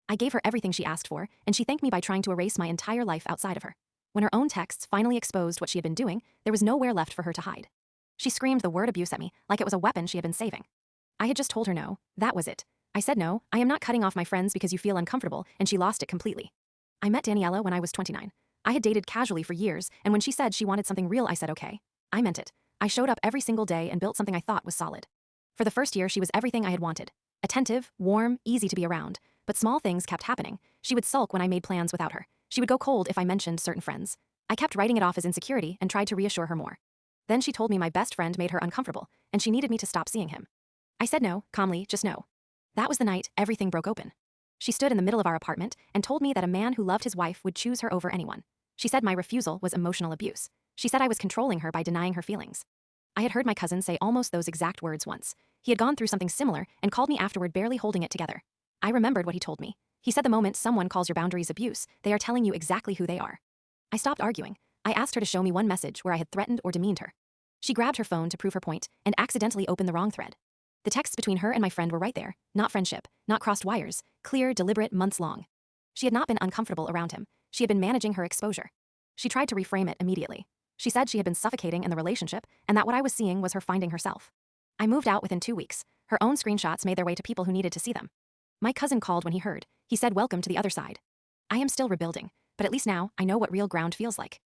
I gave her everything she asked for, and she thanked me by trying to erase my entire life outside of her. When her own texts finally exposed what she had been doing, there was nowhere left for her to hide. She screamed the word abuse at me like it was a weapon she had been saving. I had just told her no, that was it. I said no, I am not cutting off my friends because you feel uncomfortable, and she lost it completely. I met Daniela when I was 29. I had dated casually for years, and when she said she wanted something real, I said okay. I meant it. I showed up every single day and built something I thought was solid. For the first year, she was everything I had wanted. Attentive, warm, easy to be around. But small things kept happening. She would sulk when I made plans without her. She would go cold if I mentioned certain friends. I kept writing it off as insecurity and tried to reassure her more. Then she told me my best friend made her uncomfortable, and she needed me to stop seeing him. I said no, calmly, just no. That was the night everything broke open. She stood in the middle of our apartment and told me that a man who loved his wife would choose her over anyone. She said my refusal was emotional abuse. She said I was controlling her by denying her feelings. I had heard my cousin say almost those exact words once. He had gone through something similar and called me afterward barely holding it together. I remembered what he told me. He said the moment someone calls your boundaries abuse, they are telling you exactly who they are. I stopped arguing. I asked her to show me one message where I had threatened or demeaned her. She grabbed her phone to prove her point and accidentally opened the wrong thread. The texts between her and my friend were right there, not friendship, not crossed wires, clear, deliberate, months long. She had not been uncomfortable around him. She had been managing her exposure. She tried to reframe it immediately. She said she had been suffocating in the relationship and that what I was seeing was her finding herself. I moved out within 2 weeks. Her own screenshots made their way to people who needed to see them. My cousin called when he heard. He said welcome to the other side. I am still rebuilding, but at least now I know what real ground feels like.